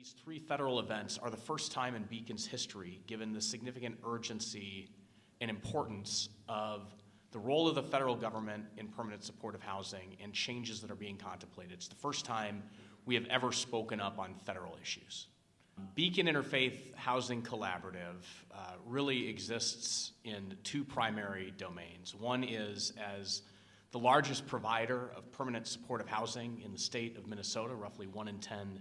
These three federal events are the first time in Beacon's history, given the significant urgency and importance of the role of the federal government in permanent supportive housing and changes that are being contemplated. It's the first time we have ever spoken up on federal issues. Beacon Interfaith Housing Collaborative really exists in two primary domains. One is as the largest provider of permanent supportive housing in the state of Minnesota, roughly 1 in 10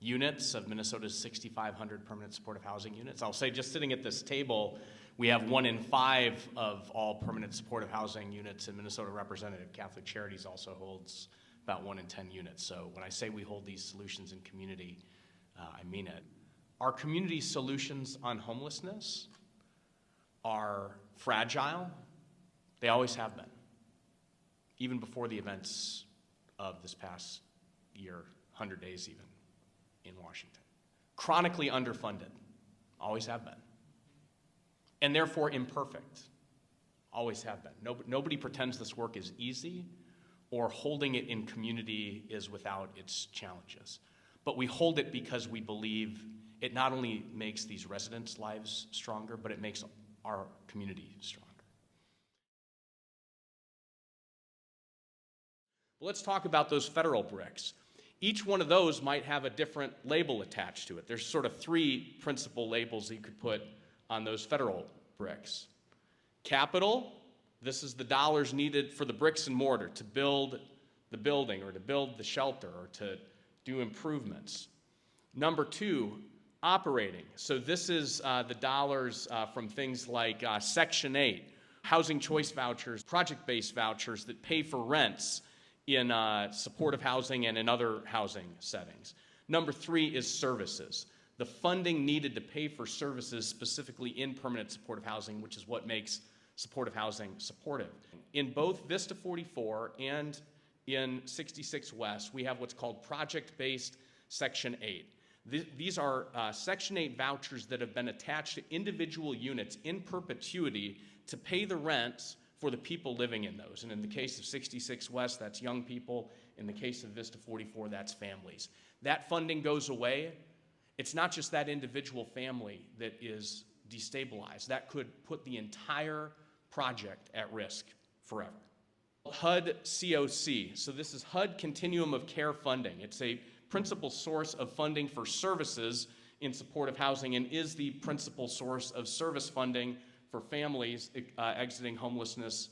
units of Minnesota's 6,500 permanent supportive housing units. I'll say just sitting at this table, we have 1 in 5 of all permanent supportive housing units in Minnesota represented. Catholic Charities also holds about 1 in 10 units. So when I say we hold these solutions in community, I mean it. Our community solutions on homelessness are fragile. They always have been, even before the events of this past year, 100 days even, in Washington. Chronically underfunded, always have been. And therefore imperfect, always have been. Nobody pretends this work is easy or holding it in community is without its challenges. But we hold it because we believe it not only makes these residents' lives stronger, but it makes our community stronger. Well, let's talk about those federal bricks. Each one of those might have a different label attached to it. There's sort of 3 principal labels that you could put on those federal bricks. Capital, this is the dollars needed for the bricks and mortar to build the building or to build the shelter or to do improvements. Number 2, operating. So this is the dollars from things like Section 8, housing choice vouchers, project-based vouchers that pay for rents in supportive housing and in other housing settings. Number 3 is services. The funding needed to pay for services specifically in permanent supportive housing, which is what makes supportive housing supportive. In both Vista 44 and in 66 West, we have what's called project-based Section 8. These are Section 8 vouchers that have been attached to individual units in perpetuity to pay the rents for the people living in those. And in the case of 66 West, that's young people. In the case of Vista 44, that's families. That funding goes away. It's not just that individual family that is destabilized. That could put the entire project at risk forever. HUD COC. So this is HUD Continuum of Care funding. It's a principal source of funding for services in supportive housing and is the principal source of service funding for families exiting homelessness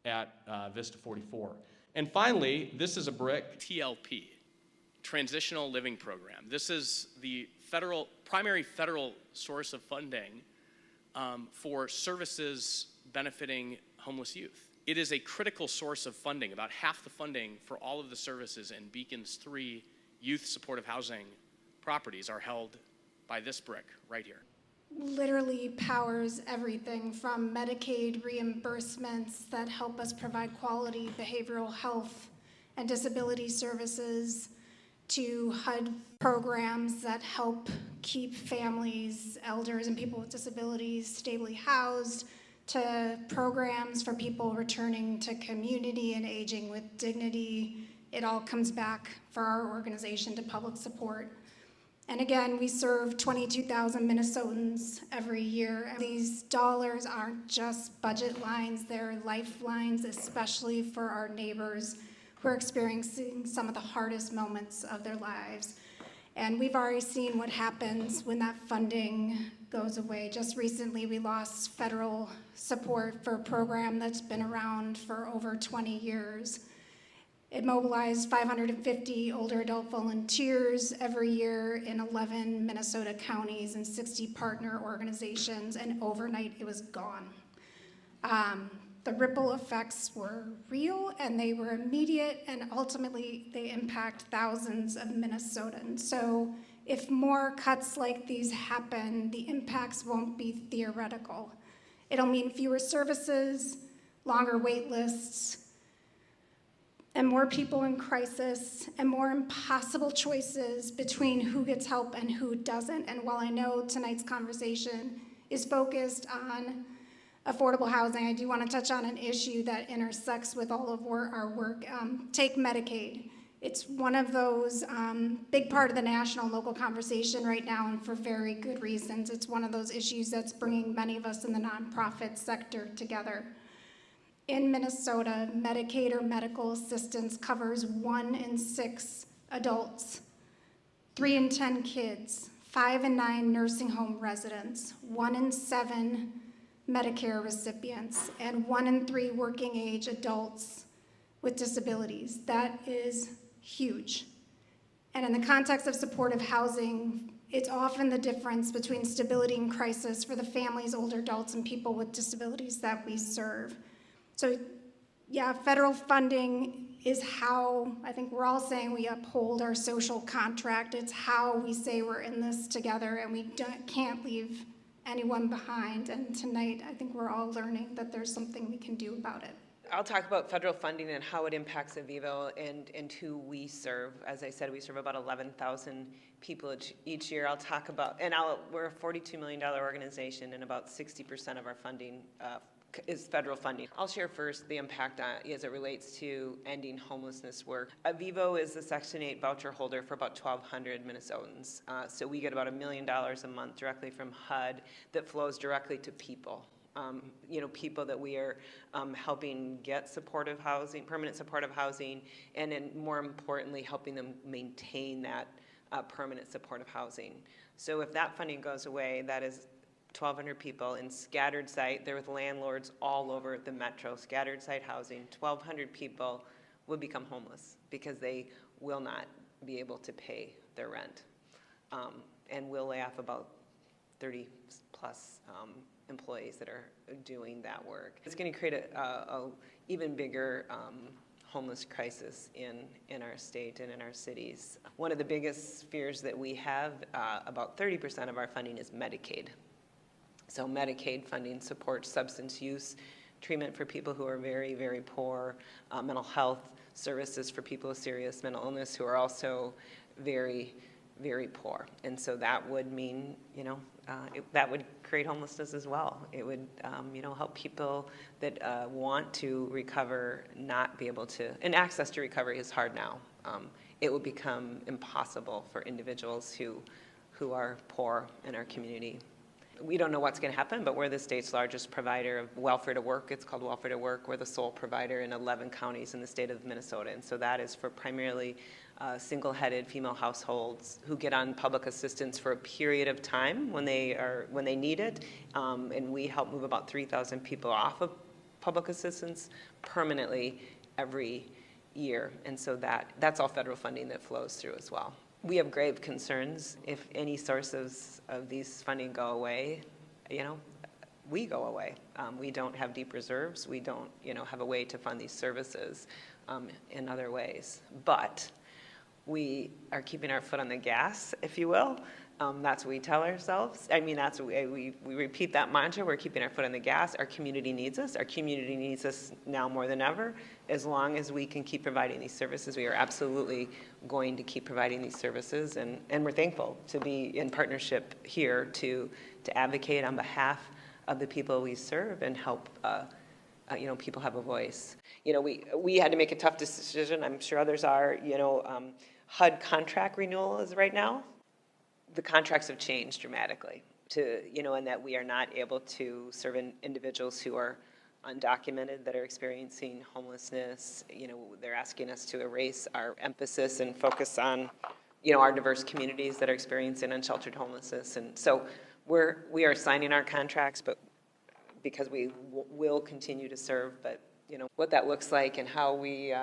at Vista 44. And finally, this is a brick, TLP, Transitional Living Program. This is the primary federal source of funding for services benefiting homeless youth. It is a critical source of funding. About half the funding for all of the services in Beacon's 3 youth supportive housing properties are held by this brick right here. Literally powers everything from Medicaid reimbursements that help us provide quality behavioral health and disability services to HUD programs that help keep families, elders, and people with disabilities stably housed, to programs for people returning to community and aging with dignity. It all comes back for our organization to public support. And again, we serve 22,000 Minnesotans every year. These dollars aren't just budget lines, they're lifelines, especially for our neighbors who are experiencing some of the hardest moments of their lives. And we've already seen what happens when that funding goes away. Just recently, we lost federal support for a program that's been around for over 20 years. It mobilized 550 older adult volunteers every year in 11 Minnesota counties and 60 partner organizations, and overnight it was gone. The ripple effects were real and they were immediate, and ultimately they impact thousands of Minnesotans. So if more cuts like these happen, the impacts won't be theoretical. It'll mean fewer services, longer wait lists, and more people in crisis, and more impossible choices between who gets help and who doesn't. And while I know tonight's conversation is focused on affordable housing, I do want to touch on an issue that intersects with all of our work. Take Medicaid. It's one of those big part of the national and local conversation right now, and for very good reasons. It's one of those issues that's bringing many of us in the nonprofit sector together. In Minnesota, Medicaid or medical assistance covers 1 in 6 adults, 3 in 10 kids, 5 in 9 nursing home residents, 1 in 7 Medicare recipients, and 1 in 3 working age adults with disabilities. That is huge. And in the context of supportive housing, it's often the difference between stability and crisis for the families, older adults, and people with disabilities that we serve. So yeah, federal funding is how, I think we're all saying we uphold our social contract. It's how we say we're in this together, and we can't leave anyone behind. And tonight, I think we're all learning that there's something we can do about it. I'll talk about federal funding and how it impacts Avivo and who we serve. As I said, we serve about 11,000 people each year. I'll talk about, and we're a $42 million organization, and about 60% of our funding is federal funding. I'll share first the impact as it relates to ending homelessness work. Avivo is the Section 8 voucher holder for about 1,200 Minnesotans. So we get about $1 million a month directly from HUD that flows directly to people. People that we are helping get supportive housing, permanent supportive housing, and then more importantly, helping them maintain that permanent supportive housing. So if that funding goes away, that is 1,200 people in scattered site. They're with landlords all over the metro, scattered site housing. 1,200 people will become homeless because they will not be able to pay their rent. And we'll lay off about 30 plus employees that are doing that work. It's going to create a even bigger homeless crisis in our state and in our cities. One of the biggest fears that we have, about 30% of our funding is Medicaid. So Medicaid funding supports substance use treatment for people who are very, very poor, mental health services for people with serious mental illness who are also very, very poor. And so that would mean, that would create homelessness as well. It would, help people that want to recover not be able to, and access to recovery is hard now. It will become impossible for individuals who are poor in our community. We don't know what's going to happen, but we're the state's largest provider of welfare to work. It's called welfare to work. We're the sole provider in 11 counties in the state of Minnesota, and so that is for primarily single-headed female households who get on public assistance for a period of time when they need it, and we help move about 3,000 people off of public assistance permanently every year, and so that's all federal funding that flows through as well. We have grave concerns if any sources of these funding go away, we go away. We don't have deep reserves. We don't, have a way to fund these services in other ways. But we are keeping our foot on the gas, if you will. That's what we tell ourselves. That's what we repeat that mantra. We're keeping our foot on the gas. Our community needs us. Our community needs us now more than ever. As long as we can keep providing these services, we are absolutely going to keep providing these services. And we're thankful to be in partnership here to advocate on behalf of the people we serve and help people have a voice. We had to make a tough decision. I'm sure others are. HUD contract renewal is right now. The contracts have changed dramatically and that we are not able to serve individuals who are undocumented that are experiencing homelessness. They're asking us to erase our emphasis and focus on, our diverse communities that are experiencing unsheltered homelessness. And so we are signing our contracts, but because we will continue to serve, but what that looks like and how we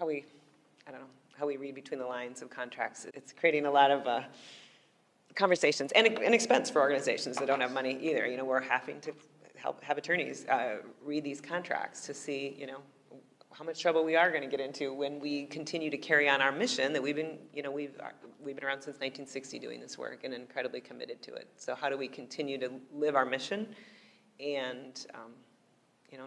read between the lines of contracts, it's creating a lot of conversations and an expense for organizations that don't have money either. We're having to have attorneys read these contracts to see, how much trouble we are going to get into when we continue to carry on our mission that we've been around since 1960 doing this work and incredibly committed to it. So how do we continue to live our mission and,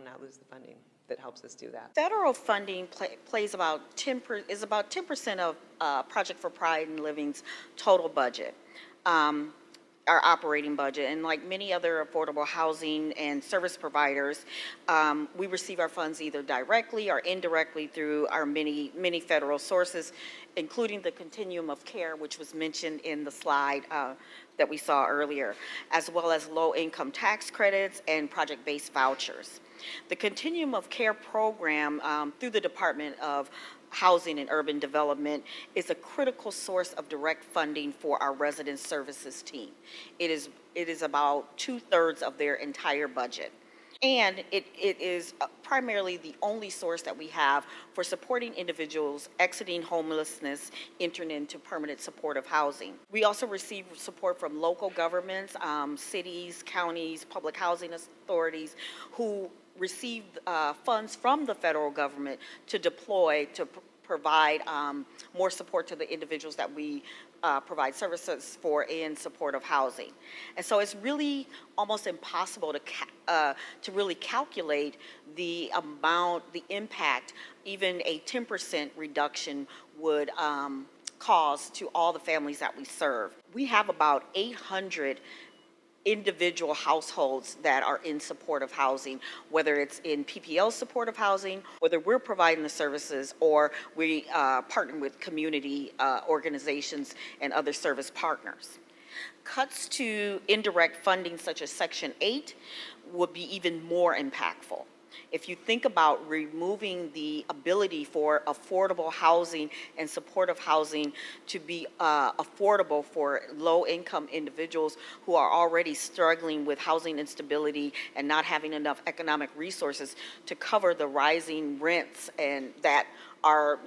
not lose the funding that helps us do that? Federal funding is about 10% of Project for Pride and Living's total budget. our operating budget. And like many other affordable housing and service providers, we receive our funds either directly or indirectly through our many federal sources, including the Continuum of Care, which was mentioned in the slide that we saw earlier, as well as low-income tax credits and project-based vouchers. The Continuum of Care program through the Department of Housing and Urban Development is a critical source of direct funding for our resident services team. It is about 2/3 of their entire budget. And it is primarily the only source that we have for supporting individuals exiting homelessness, entering into permanent supportive housing. We also receive support from local governments, cities, counties, public housing authorities, who receive funds from the federal government to deploy to provide more support to the individuals that we provide services for in support of housing. And so it's really almost impossible to really calculate the amount, the impact even a 10% reduction would cause to all the families that we serve. We have about 800 individual households that are in supportive housing, whether it's in PPL supportive housing, whether we're providing the services or we partner with community organizations and other service partners. Cuts to indirect funding such as Section 8 would be even more impactful. If you think about removing the ability for affordable housing and supportive housing to be affordable for low-income individuals who are already struggling with housing instability and not having enough economic resources to cover the rising rents and that are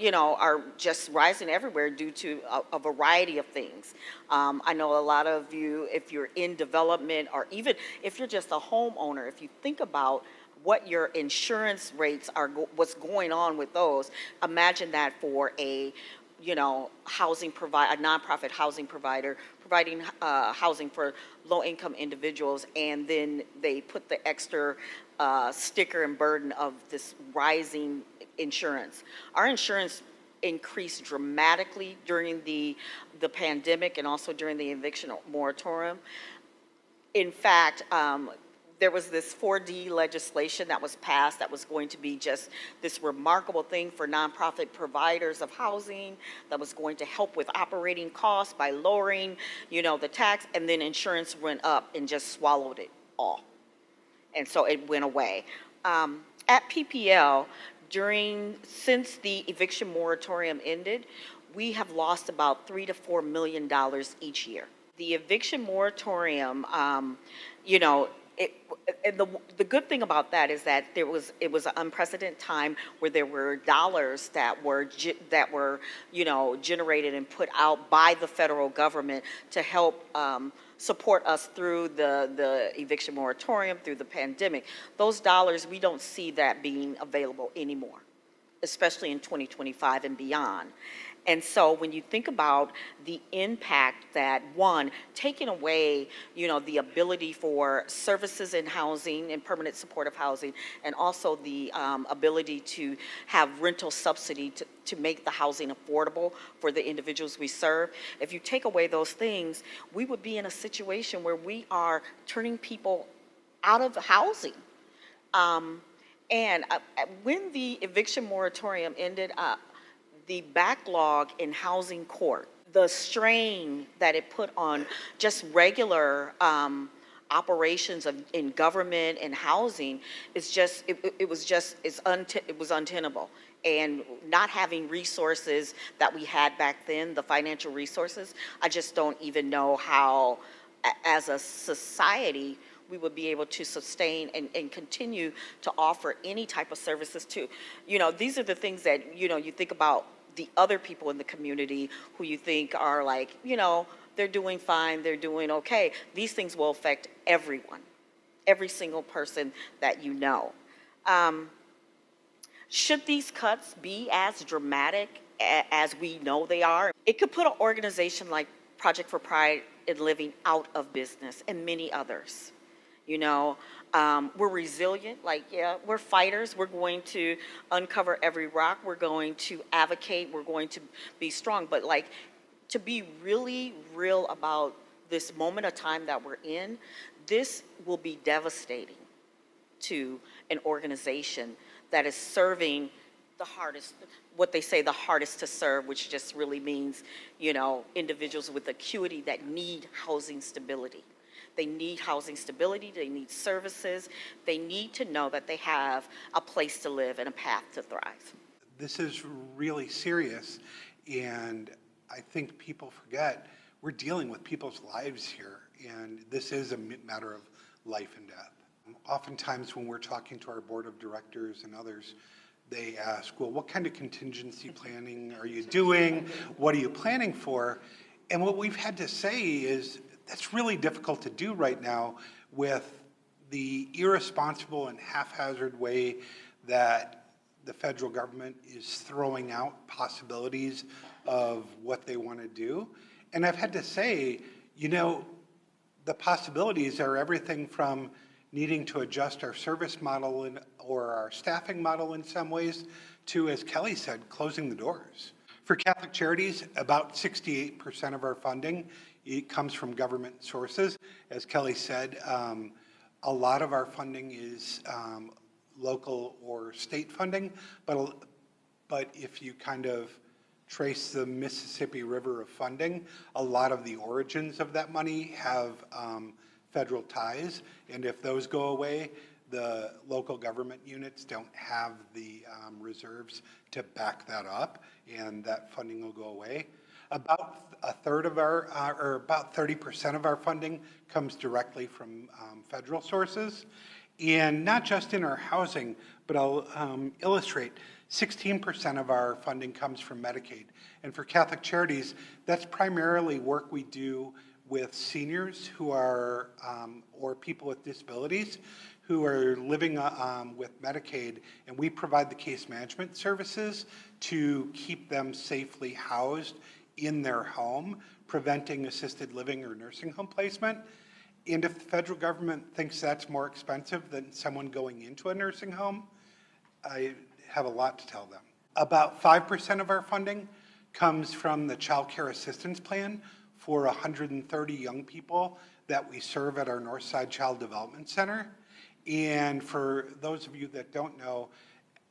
just rising everywhere due to a variety of things. I know a lot of you, if you're in development or even if you're just a homeowner, if you think about what your insurance rates are, what's going on with those. Imagine that for a, housing provider, a nonprofit housing provider providing housing for low-income individuals, and then they put the extra sticker and burden of this rising insurance. Our insurance increased dramatically during the pandemic and also during the eviction moratorium. In fact, there was this 4D legislation that was passed that was going to be just this remarkable thing for nonprofit providers of housing that was going to help with operating costs by lowering, the tax, and then insurance went up and just swallowed it all. And so it went away. At PPL, since the eviction moratorium ended, we have lost about $3 to $4 million each year. The eviction moratorium, the good thing about that is that it was an unprecedented time where there were dollars that were generated and put out by the federal government to help support us through the eviction moratorium, through the pandemic. Those dollars, we don't see that being available anymore, especially in 2025 and beyond. And so when you think about the impact that, one, taking away, the ability for services in housing and permanent supportive housing, and also the ability to have rental subsidy to make the housing affordable for the individuals we serve, if you take away those things, we would be in a situation where we are turning people out of housing. And when the eviction moratorium ended, the backlog in housing court, the strain that it put on just regular operations in government and housing is just, it was untenable. And not having resources that we had back then, the financial resources, I just don't even know how, as a society, we would be able to sustain and continue to offer any type of services to. These are the things that, you think about the other people in the community who you think are like, they're doing fine, they're doing okay. These things will affect everyone, every single person that you know. Should these cuts be as dramatic as we know they are? It could put an organization like Project for Pride in Living out of business and many others. We're resilient, we're fighters. We're going to uncover every rock. We're going to advocate. We're going to be strong. But to be really real about this moment of time that we're in, this will be devastating to an organization that is serving the hardest, what they say the hardest to serve, which just really means, you know, individuals with acuity that need housing stability. They need housing stability, they need services, they need to know that they have a place to live and a path to thrive. This is really serious, and I think people forget we're dealing with people's lives here, and this is a matter of life and death. Oftentimes when we're talking to our board of directors and others, they ask, well, what kind of contingency planning are you doing? What are you planning for? And what we've had to say is that's really difficult to do right now with the irresponsible and haphazard way that the federal government is throwing out possibilities of what they want to do. And I've had to say, you know, the possibilities are everything from needing to adjust our service model or our staffing model in some ways to, as Kelly said, closing the doors. For Catholic Charities, about 68% of our funding comes from government sources. As Kelly said, a lot of our funding is local or state funding, but if you kind of trace the Mississippi River of funding, a lot of the origins of that money have federal ties, and if those go away, the local government units don't have the reserves to back that up, and that funding will go away. About a third of our, or about 30% of our funding comes directly from federal sources, and not just in our housing, but I'll illustrate, 16% of our funding comes from Medicaid. And for Catholic Charities, that's primarily work we do with seniors who are, or people with disabilities who are living with Medicaid, and we provide the case management services to keep them safely housed in their home, preventing assisted living or nursing home placement. And if the federal government thinks that's more expensive than someone going into a nursing home, I have a lot to tell them. About 5% of our funding comes from the Childcare Assistance Plan for 130 young people that we serve at our Northside Child Development Center. And for those of you that don't know,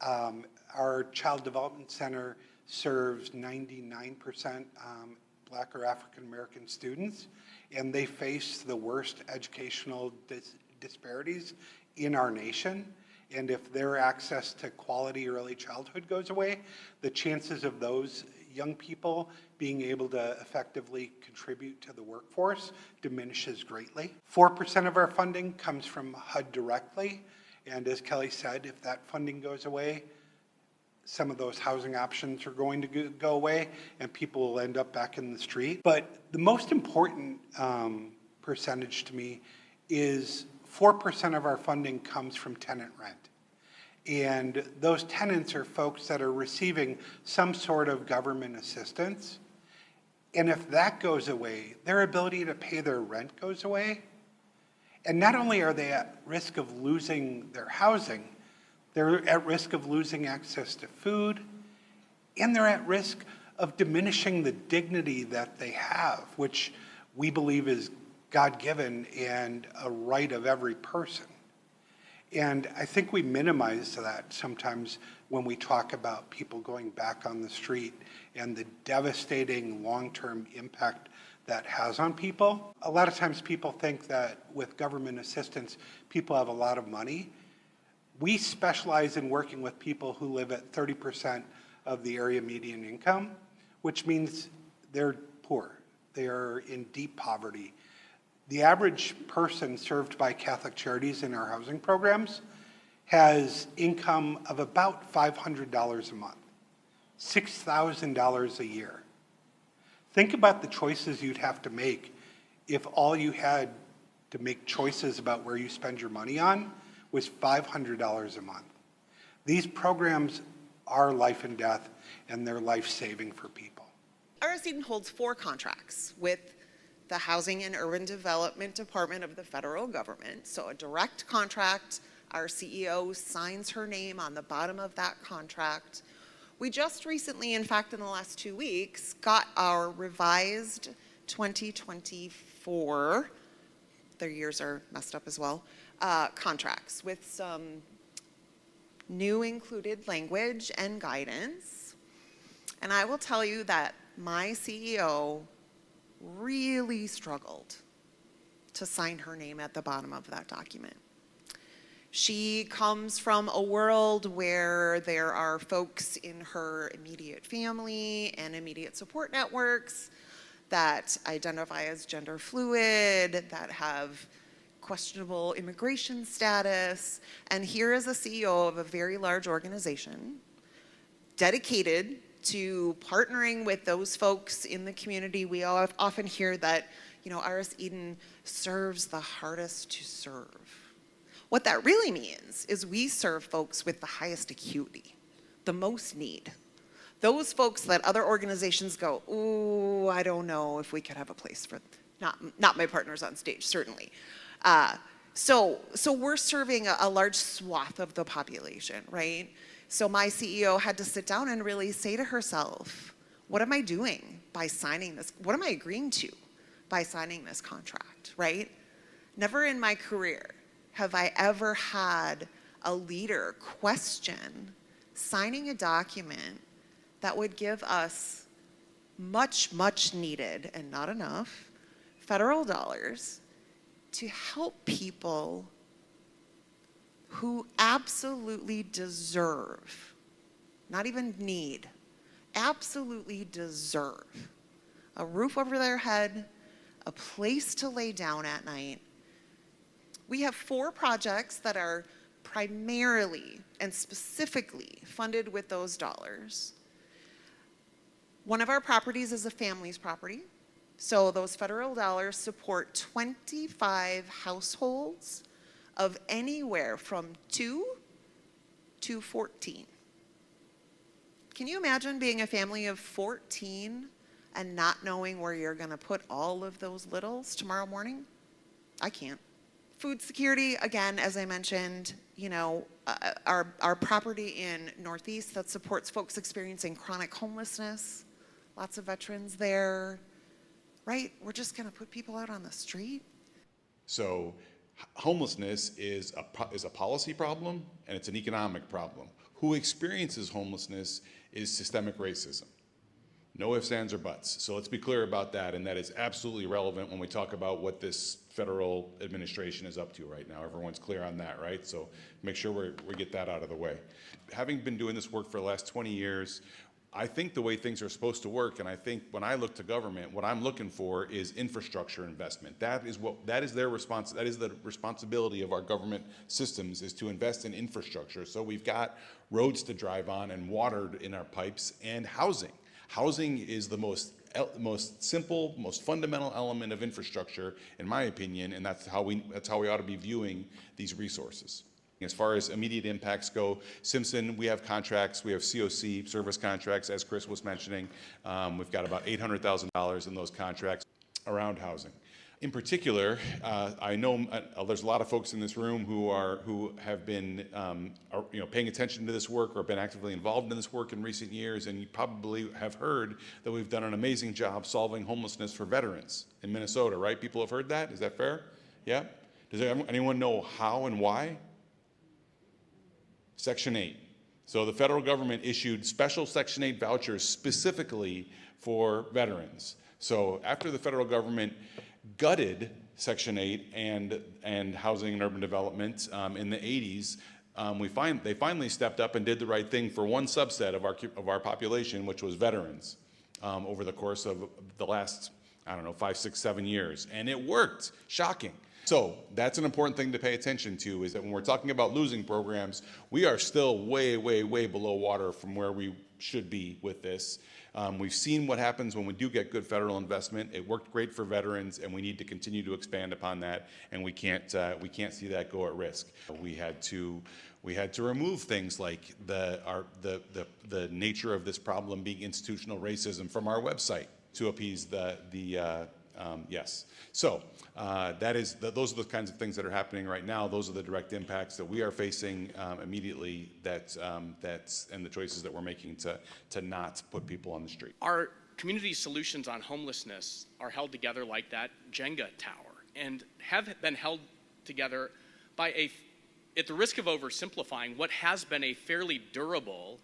our Child Development Center serves 99% Black or African American students, and they face the worst educational disparities in our nation. And if their access to quality early childhood goes away, the chances of those young people being able to effectively contribute to the workforce diminishes greatly. 4% of our funding comes from HUD directly, and as Kelly said, if that funding goes away, some of those housing options are going to go away and people will end up back in the street. But the most important percentage to me is 4% of our funding comes from tenant rent. And those tenants are folks that are receiving some sort of government assistance. And if that goes away, their ability to pay their rent goes away. And not only are they at risk of losing their housing, they're at risk of losing access to food, and they're at risk of diminishing the dignity that they have, which we believe is God-given and a right of every person. And I think we minimize that sometimes when we talk about people going back on the street and the devastating long-term impact that has on people. A lot of times people think that with government assistance, people have a lot of money. We specialize in working with people who live at 30% of the area median income, which means they're poor. They are in deep poverty. The average person served by Catholic Charities in our housing programs has income of about $500 a month, $6,000 a year. Think about the choices you'd have to make if all you had to make choices about where you spend your money on was $500 a month. These programs are life and death, and they're life-saving for people. RSD holds 4 contracts with the Housing and Urban Development Department of the federal government. So a direct contract, our CEO signs her name on the bottom of that contract. We just recently, in fact, in the last 2 weeks, got our revised 2024, their years are messed up as well, contracts with some new included language and guidance. And I will tell you that my CEO really struggled to sign her name at the bottom of that document. She comes from a world where there are folks in her immediate family and immediate support networks that identify as gender fluid, that have questionable immigration status. And here is a CEO of a very large organization dedicated to partnering with those folks in the community. We often hear that, RS Eden serves the hardest to serve. What that really means is we serve folks with the highest acuity, the most need. Those folks that other organizations go, ooh, I don't know if we could have a place for, not my partners on stage, certainly. So we're serving a large swath of the population, right? So my CEO had to sit down and really say to herself, what am I doing by signing this? What am I agreeing to by signing this contract, right? Never in my career have I ever had a leader question signing a document that would give us much, much needed, and not enough, federal dollars to help people who absolutely deserve, not even need, absolutely deserve a roof over their head, a place to lay down at night. We have 4 projects that are primarily and specifically funded with those dollars. One of our properties is a family's property. So those federal dollars support 25 households of anywhere from 2 to 14. Can you imagine being a family of 14 and not knowing where you're going to put all of those littles tomorrow morning? I can't. Food security, again, as I mentioned, our property in Northeast that supports folks experiencing chronic homelessness, lots of veterans there, right? We're just going to put people out on the street? So homelessness is a policy problem and it's an economic problem. Who experiences homelessness is systemic racism. No ifs, ands, or buts. So let's be clear about that, and that is absolutely relevant when we talk about what this federal administration is up to right now. Everyone's clear on that, right? So make sure we get that out of the way. Having been doing this work for the last 20 years, I think the way things are supposed to work, and I think when I look to government, what I'm looking for is infrastructure investment. That is the responsibility of our government systems, is to invest in infrastructure. So we've got roads to drive on and water in our pipes and housing. Housing is the most simple, most fundamental element of infrastructure, in my opinion, and that's how we ought to be viewing these resources. As far as immediate impacts go, Simpson, we have contracts, we have COC service contracts, as Chris was mentioning. We've got about $800,000 in those contracts around housing. In particular, I know there's a lot of folks in this room who have been paying attention to this work or been actively involved in this work in recent years, and you probably have heard that we've done an amazing job solving homelessness for veterans in Minnesota, right? People have heard that? Is that fair? Yeah? Does anyone know how and why? Section 8. So the federal government issued special Section 8 vouchers specifically for veterans. So after the federal government gutted Section 8 and housing and urban development in the 80s, they finally stepped up and did the right thing for one subset of our population, which was veterans, over the course of the last, 5, 6, 7 years. And it worked. Shocking. So that's an important thing to pay attention to, is that when we're talking about losing programs, we are still way, way, way below water from where we should be with this. We've seen what happens when we do get good federal investment. It worked great for veterans, and we need to continue to expand upon that, and we can't see that go at risk. We had to remove things like the nature of this problem being institutional racism from our website to appease yes. So those are the kinds of things that are happening right now. Those are the direct impacts that we are facing immediately. And the choices that we're making to not put people on the street. Our community solutions on homelessness are held together like that Jenga tower, and have been held together by at the risk of oversimplifying, what has been a fairly durable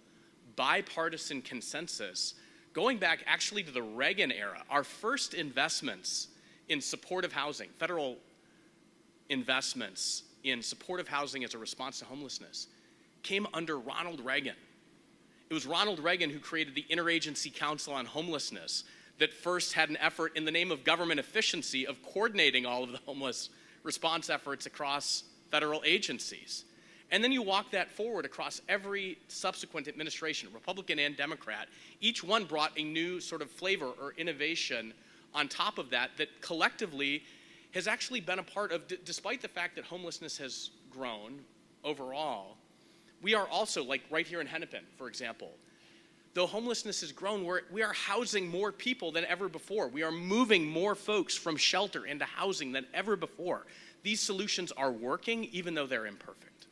bipartisan consensus going back actually to the Reagan-Era. Our first investments in supportive housing, federal investments in supportive housing as a response to homelessness, came under Ronald Reagan. It was Ronald Reagan who created the Interagency Council on Homelessness that first had an effort in the name of government efficiency of coordinating all of the homeless response efforts across federal agencies. And then you walk that forward across every subsequent administration, Republican and Democrat. Each one brought a new sort of flavor or innovation on top of that that collectively has actually been a part of, despite the fact that homelessness has grown overall, we are also, like right here in Hennepin, for example, though homelessness has grown, we are housing more people than ever before. We are moving more folks from shelter into housing than ever before. These solutions are working, even though they're imperfect.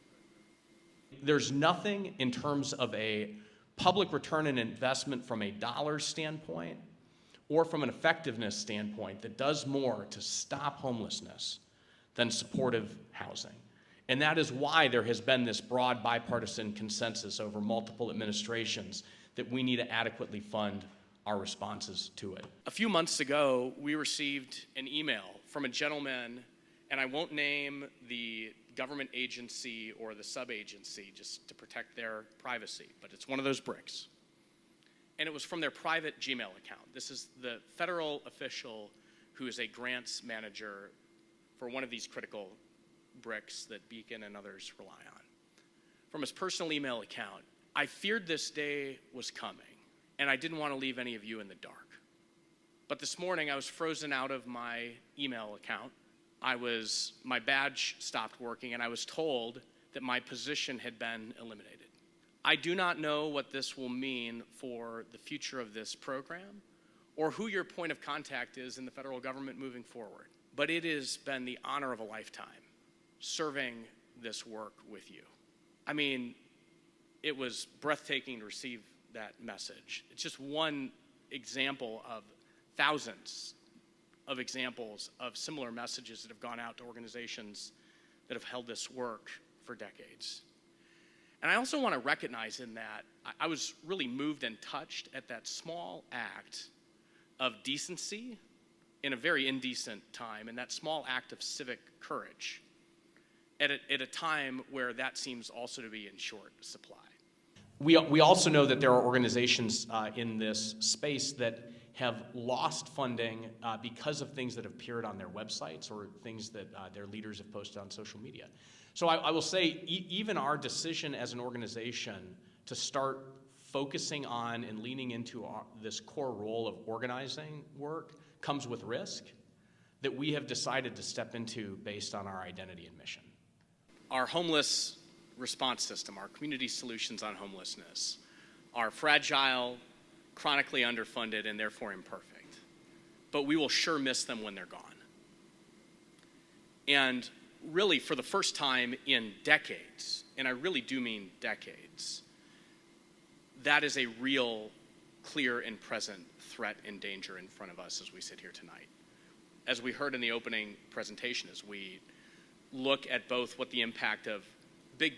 There's nothing in terms of a public return on investment from a dollar standpoint or from an effectiveness standpoint that does more to stop homelessness than supportive housing. And that is why there has been this broad bipartisan consensus over multiple administrations that we need to adequately fund our responses to it. A few months ago, we received an email from a gentleman, and I won't name the government agency or the sub-agency just to protect their privacy, but it's one of those bricks. And it was from their private Gmail account. This is the federal official who is a grants manager for one of these critical bricks that Beacon and others rely on. From his personal email account, I feared this day was coming, and I didn't want to leave any of you in the dark. But this morning, I was frozen out of my email account. My badge stopped working, and I was told that my position had been eliminated. I do not know what this will mean for the future of this program or who your point of contact is in the federal government moving forward, but it has been the honor of a lifetime serving this work with you. I mean, it was breathtaking to receive that message. It's just one example of thousands of examples of similar messages that have gone out to organizations that have held this work for decades. And I also want to recognize in that, I was really moved and touched at that small act of decency in a very indecent time, and that small act of civic courage at a time where that seems also to be in short supply. We also know that there are organizations in this space that have lost funding because of things that have appeared on their websites or things that their leaders have posted on social media. So I will say even our decision as an organization to start focusing on and leaning into this core role of organizing work comes with risk that we have decided to step into based on our identity and mission. Our homeless response system, our community solutions on homelessness, are fragile, chronically underfunded, and therefore imperfect. But we will sure miss them when they're gone. And really, for the first time in decades, and I really do mean decades, that is a real, clear, and present threat and danger in front of us as we sit here tonight. As we heard in the opening presentation, as we look at both what the impact of big,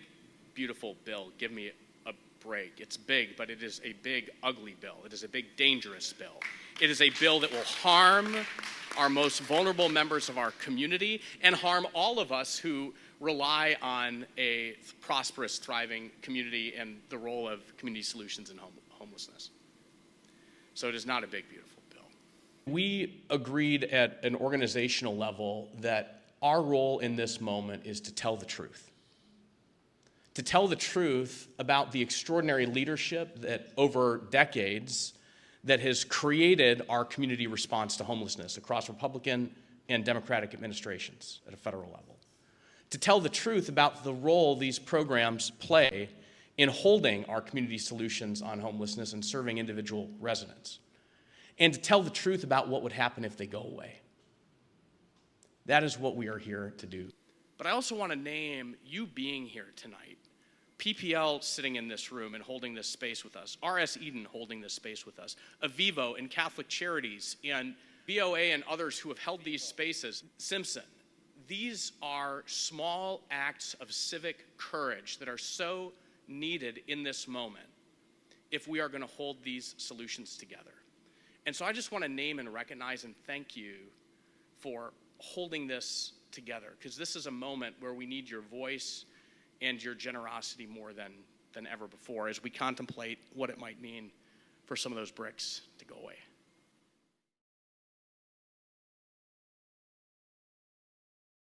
beautiful bill, give me a break. It's big, but it is a big, ugly bill. It is a big, dangerous bill. It is a bill that will harm our most vulnerable members of our community and harm all of us who rely on a prosperous, thriving community and the role of community solutions in homelessness. So it is not a big, beautiful bill. We agreed at an organizational level that our role in this moment is to tell the truth. To tell the truth about the extraordinary leadership that over decades that has created our community response to homelessness across Republican and Democratic administrations at a federal level. To tell the truth about the role these programs play in holding our community solutions on homelessness and serving individual residents. And to tell the truth about what would happen if they go away. That is what we are here to do. But I also want to name you being here tonight PPL sitting in this room and holding this space with us, R.S. Eden holding this space with us, Avivo and Catholic Charities and BOA and others who have held these spaces, Simpson. These are small acts of civic courage that are so needed in this moment if we are going to hold these solutions together. And so I just want to name and recognize and thank you for holding this together, because this is a moment where we need your voice and your generosity more than ever before as we contemplate what it might mean for some of those bricks to go away.